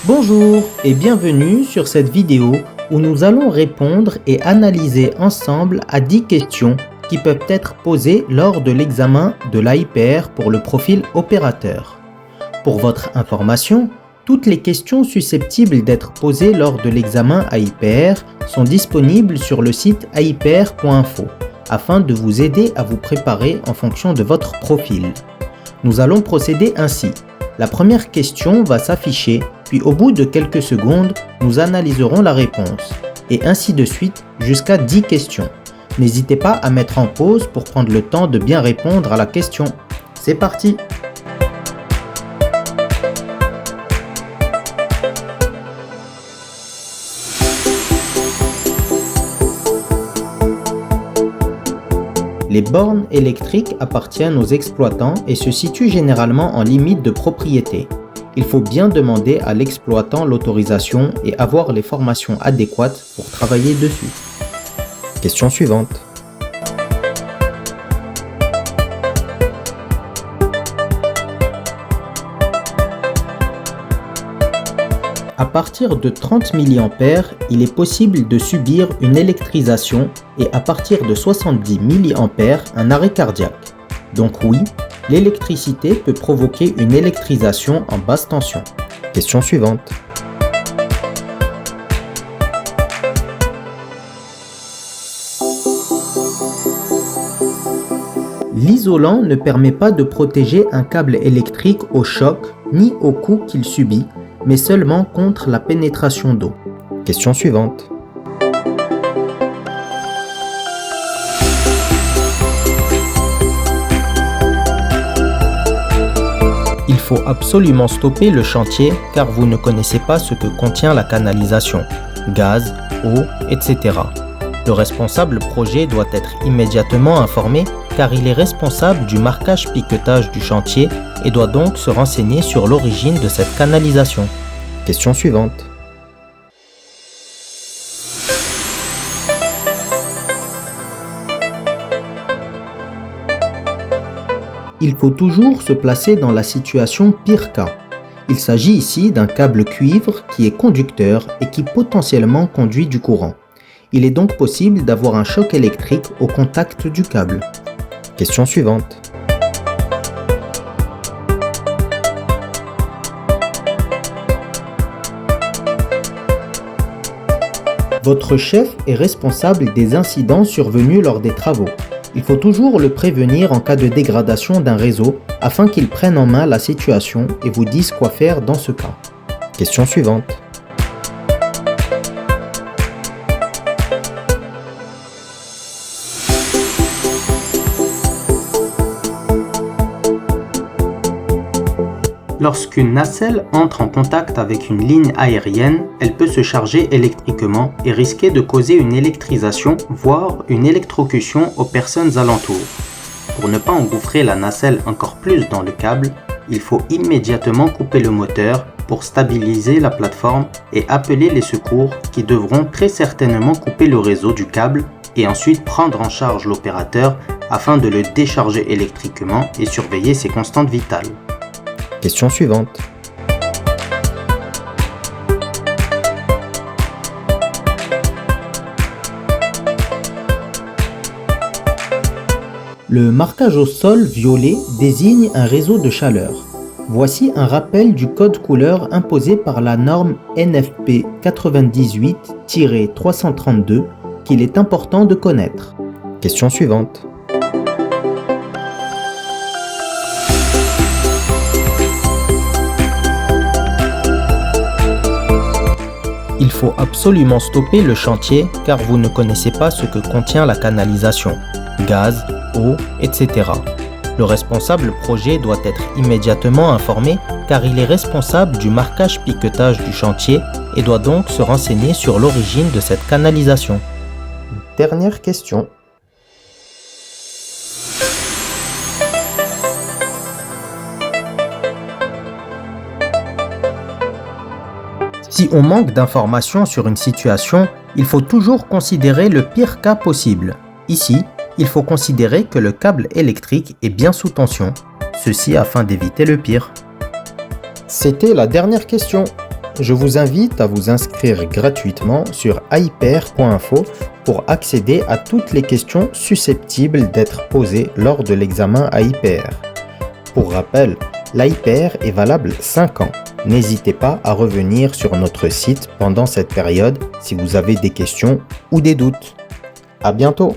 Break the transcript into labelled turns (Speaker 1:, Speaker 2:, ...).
Speaker 1: Bonjour et bienvenue sur cette vidéo où nous allons répondre et analyser ensemble à 10 questions qui peuvent être posées lors de l'examen de l'AIPR pour le profil opérateur. Pour votre information, toutes les questions susceptibles d'être posées lors de l'examen AIPR sont disponibles sur le site aipr.info afin de vous aider à vous préparer en fonction de votre profil. Nous allons procéder ainsi. La première question va s'afficher, puis au bout de quelques secondes, nous analyserons la réponse, et ainsi de suite jusqu'à 10 questions. N'hésitez pas à mettre en pause pour prendre le temps de bien répondre à la question. C'est parti! Les bornes électriques appartiennent aux exploitants et se situent généralement en limite de propriété. Il faut bien demander à l'exploitant l'autorisation et avoir les formations adéquates pour travailler dessus. Question suivante. À partir de 30 mA, il est possible de subir une électrisation et à partir de 70 mA, un arrêt cardiaque. Donc oui, l'électricité peut provoquer une électrisation en basse tension. Question suivante. L'isolant ne permet pas de protéger un câble électrique au choc ni au coup qu'il subit, mais seulement contre la pénétration d'eau. Question suivante. Il faut absolument stopper le chantier car vous ne connaissez pas ce que contient la canalisation, gaz, eau, etc. Le responsable projet doit être immédiatement informé car il est responsable du marquage-piquetage du chantier et doit donc se renseigner sur l'origine de cette canalisation. Question suivante. Il faut toujours se placer dans la situation pire cas. Il s'agit ici d'un câble cuivre qui est conducteur et qui potentiellement conduit du courant. Il est donc possible d'avoir un choc électrique au contact du câble. Question suivante. Votre chef est responsable des incidents survenus lors des travaux. Il faut toujours le prévenir en cas de dégradation d'un réseau afin qu'il prenne en main la situation et vous dise quoi faire dans ce cas. Question suivante. Lorsqu'une nacelle entre en contact avec une ligne aérienne, elle peut se charger électriquement et risquer de causer une électrisation, voire une électrocution aux personnes alentours. Pour ne pas engouffrer la nacelle encore plus dans le câble, il faut immédiatement couper le moteur pour stabiliser la plateforme et appeler les secours qui devront très certainement couper le réseau du câble et ensuite prendre en charge l'opérateur afin de le décharger électriquement et surveiller ses constantes vitales. Question suivante. Le marquage au sol violet désigne un réseau de chaleur. Voici un rappel du code couleur imposé par la norme NFP 98-332 qu'il est important de connaître. Question suivante. Il faut absolument stopper le chantier car vous ne connaissez pas ce que contient la canalisation, gaz, eau, etc. Le responsable projet doit être immédiatement informé car il est responsable du marquage-piquetage du chantier et doit donc se renseigner sur l'origine de cette canalisation. Dernière question. Si on manque d'informations sur une situation, il faut toujours considérer le pire cas possible. Ici, il faut considérer que le câble électrique est bien sous tension, ceci afin d'éviter le pire. C'était la dernière question. je vous invite à vous inscrire gratuitement sur aiper.info pour accéder à toutes les questions susceptibles d'être posées lors de l'examen AIPR. Pour rappel, l'AIPR est valable 5 ans. N'hésitez pas à revenir sur notre site pendant cette période si vous avez des questions ou des doutes. À bientôt!